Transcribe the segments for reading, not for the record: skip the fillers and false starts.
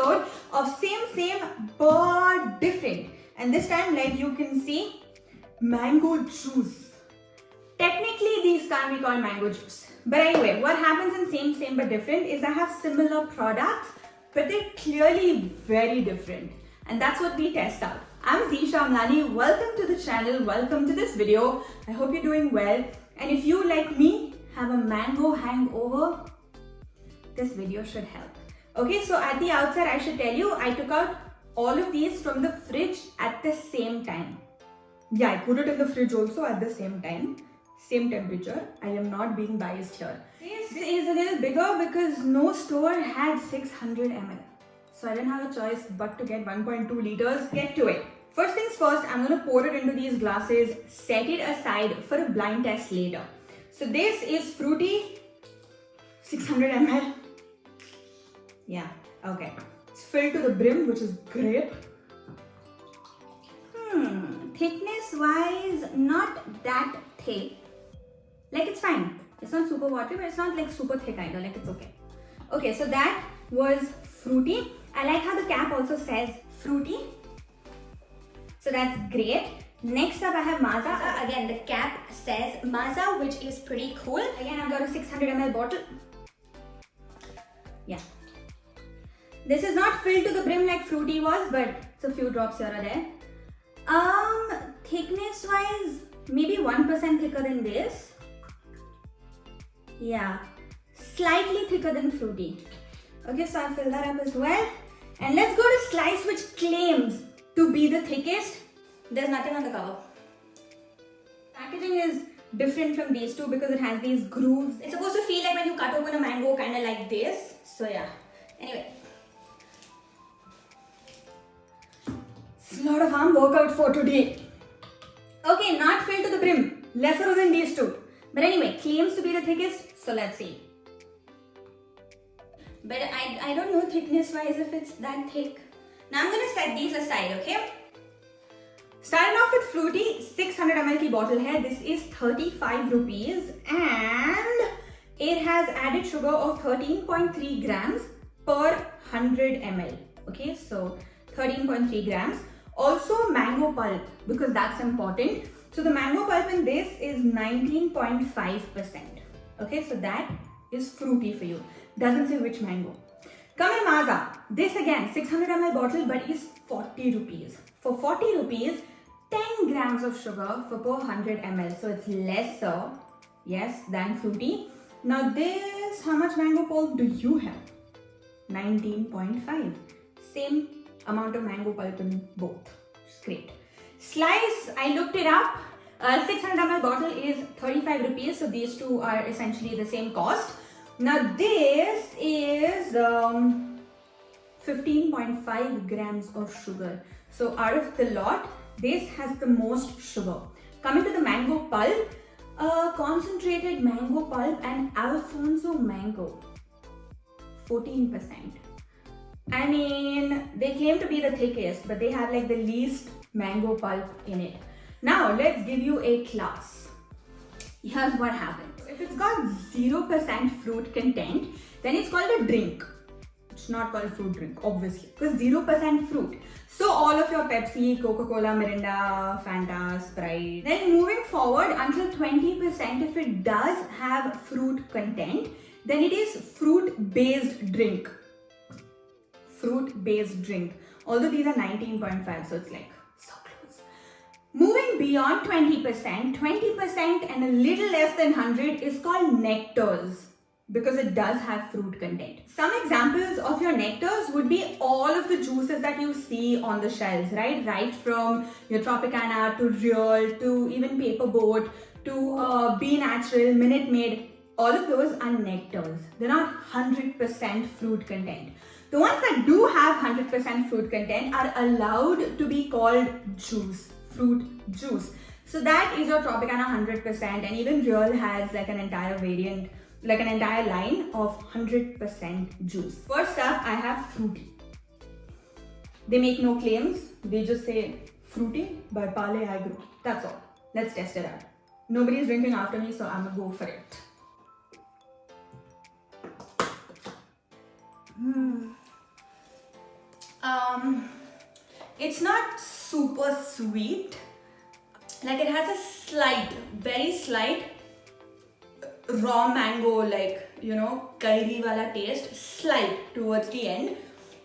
episode of same but different. And this time, like you can see, mango juice. Technically, these can't be called mango juice. But anyway, what happens in same but different is I have similar products, but they're clearly very different. And that's what we test out. I'm Zisha Amlani. Welcome to the channel. Welcome to this video. I hope you're doing well. And if you, like me, have a mango hangover, this video should help. Okay, so at the outset, I should tell you, I took out all of these from the fridge at the same time. Yeah, I put it in the fridge also at the same time. Same temperature. I am not being biased here. This is a little bigger because no store had 600 ml. So I didn't have a choice but to get 1.2 liters. Get to it. First things first, I'm going to pour it into these glasses, set it aside for a blind test later. So this is fruity, 600 ml. Yeah, okay. It's filled to the brim, which is great. Thickness wise, not that thick. Like it's fine. It's not super watery, but it's not like super thick either. Like it's okay. Okay, so that was fruity. I like how the cap also says fruity. So that's great. Next up I have Maaza. Again, the cap says Maaza, which is pretty cool. Again, I've got a 600 ml bottle. Yeah. This is not filled to the brim like fruity was, but it's a few drops here or there. Thickness wise, maybe 1% thicker than this. Yeah, slightly thicker than fruity. Okay, so I'll fill that up as well. And let's go to Slice, which claims to be the thickest. There's nothing on the cover. Packaging is different from these two because it has these grooves. It's supposed to feel like when you cut open a mango, kind of like this. So yeah, anyway. It's a lot of arm workout for today. Okay, not filled to the brim. Lesser than these two. But anyway, claims to be the thickest, so let's see. But I don't know thickness wise if it's that thick. Now I'm gonna set these aside, okay? Starting off with fruity, 600 ml ki bottle hai. This is 35 rupees and it has added sugar of 13.3 grams per 100 ml. Okay, so 13.3 grams. Also mango pulp, because that's important. So the mango pulp in this is 19.5%. Okay, so that is fruity for you. Doesn't say which mango. Come in Maaza. This again, 600 ml bottle, but is 40 rupees. For 40 rupees, 10 grams of sugar for per 100 ml. So it's lesser, yes, than fruity. Now this, how much mango pulp do you have? 19.5. Same amount of mango pulp in both. It's great. Slice, I looked it up. 600 ml bottle is 35 rupees. So these two are essentially the same cost. Now this is 15.5 grams of sugar. So out of the lot, this has the most sugar. Coming to the mango pulp, concentrated mango pulp and Alfonso mango, 14%. I mean, they claim to be the thickest, but they have like the least mango pulp in it. Now let's give you a class. Here's what happens. If it's got 0% fruit content, then it's called a drink. It's not called fruit drink, obviously, because 0% fruit. So all of your Pepsi, Coca-Cola, Mirinda, Fanta, Sprite. Then moving forward until 20%, if it does have fruit content, then it is fruit-based drink. Fruit-based drink. Although these are 19.5, so it's like so close. Moving beyond 20% and a little less than 100 is called nectars because it does have fruit content. Some examples of your nectars would be all of the juices that you see on the shelves, right? Right from your Tropicana to Real to even Paper Boat to Be Natural, Minute Maid. All of those are nectars. They're not 100% fruit content. The ones that do have 100% fruit content are allowed to be called juice, fruit juice. So that is your Tropicana 100%, and even Real has like an entire variant, like an entire line of 100% juice. First up, I have fruity. They make no claims. They just say fruity by Parle Agro. That's all. Let's test it out. Nobody's drinking after me, so I'm gonna go for it. it's not super sweet. Like it has a slight, very slight raw mango, like, you know, curry wala taste, slight towards the end.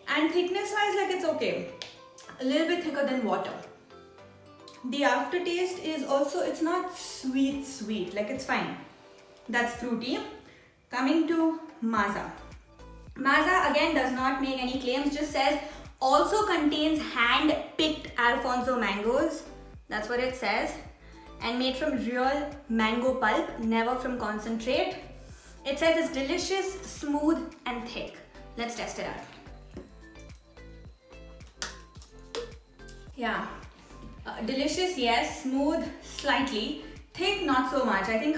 And thickness wise, like it's okay. A little bit thicker than water. The aftertaste is also, it's not sweet, like it's fine. That's fruity. Coming to Maaza. Maaza again does not make any claims, just says also contains hand-picked Alfonso mangoes. That's what it says. And made from real mango pulp, never from concentrate. It says it's delicious, smooth and thick. Let's test it out. Yeah, delicious, yes. Smooth, slightly. Thick, not so much. I think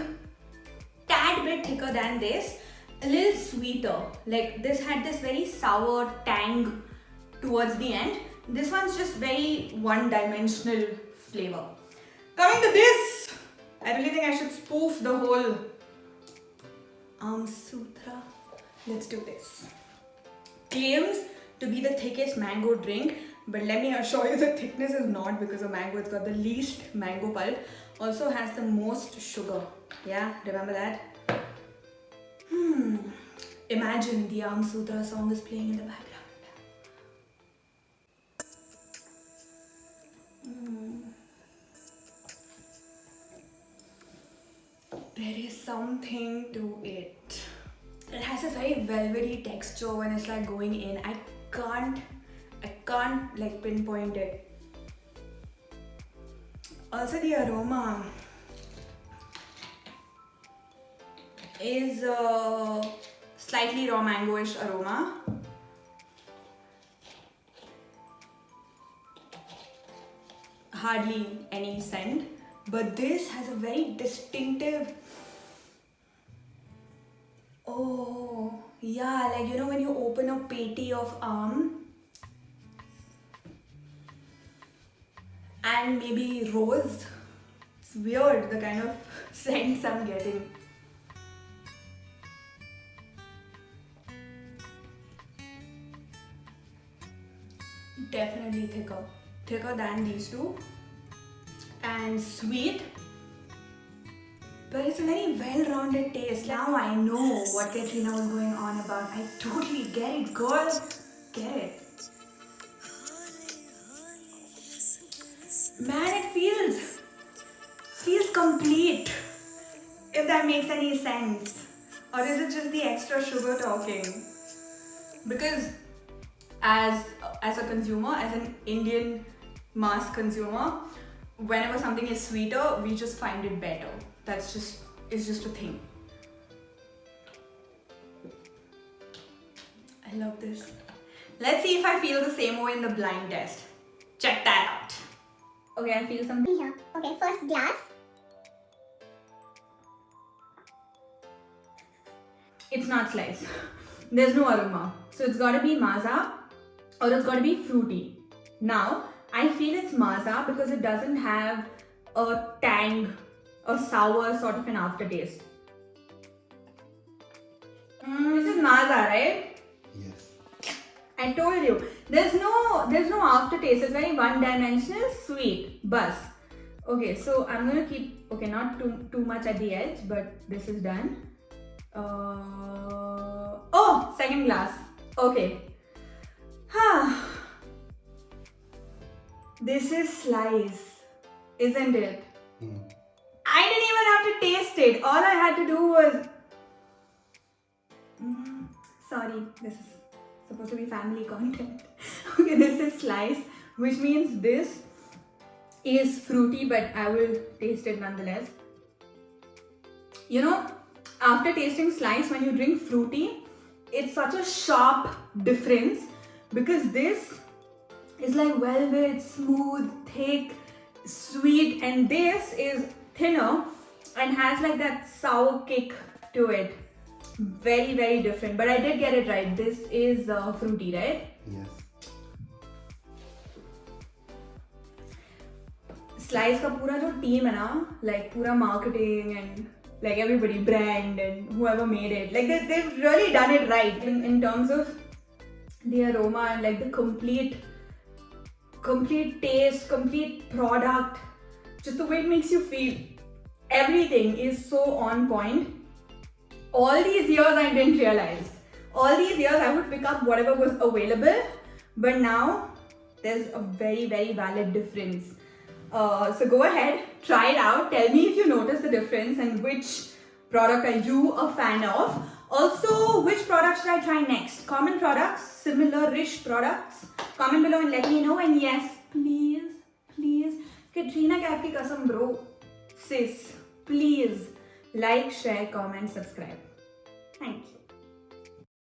tad bit thicker than this. A little sweeter. Like this had this very sour tang towards the end. This one's just very one-dimensional flavor. Coming to this, I really think I should spoof the whole Amsutra. Let's do this. Claims to be the thickest mango drink, but let me assure you the thickness is not because of mango. It's got the least mango pulp. Also has the most sugar. Yeah, remember that? Imagine the Amsutra song is playing in the background. There is something to it. It has a very velvety texture when it's like going in. I can't like pinpoint it. Also the aroma is slightly raw mango-ish aroma. Hardly any scent, but this has a very distinctive, oh yeah, like you know when you open a peti of and maybe rose. It's weird the kind of scents I'm getting. Definitely thicker than these two, and sweet, but it's a very well-rounded taste. Now I know what Katrina was going on about. I totally get it, girl. Get it. Man, it feels complete, if that makes any sense. Or is it just the extra sugar talking? Because as a consumer, as an Indian mass consumer, whenever something is sweeter, we just find it better. It's just a thing. I love this. Let's see if I feel the same way in the blind test. Check that out. Okay, I feel something here. Okay, first glass. It's not sliced. There's no aroma. So it's gotta be Maaza or it's gotta be fruity. Now, I feel it's Maaza because it doesn't have a tang, a sour sort of an aftertaste. This is Maaza, right? Yes. I told you. There's no aftertaste. It's very one-dimensional, sweet, buzz. Okay, so I'm gonna keep, okay, not too much at the edge, but this is done. Oh, second glass. Okay. This is slice, isn't it? I didn't even have to taste it. All I had to do was... Sorry, this is supposed to be family content. Okay, this is slice, which means this is fruity, but I will taste it nonetheless. You know, after tasting slice, when you drink fruity, it's such a sharp difference because this is like velvet, smooth, thick, sweet, and this is thinner and has like that sour kick to it. Very, very different. But I did get it right. This is fruity, right? Yes. Slice का पूरा जो team है ना, like पूरा marketing and like everybody, brand and whoever made it, like they've really done it right in terms of the aroma and like the complete taste, complete product, just the way it makes you feel. Everything is so on point. All these years I didn't realize. All these years I would pick up whatever was available, but now there's a very, very valid difference. So go ahead, try it out. Tell me if you notice the difference and which product are you a fan of. Also, which product should I try next? Common products, similar-ish products? Comment below and let me know. And yes, please, Katrina Kaif ki kasam bro, sis, please like, share, comment, subscribe. Thank you.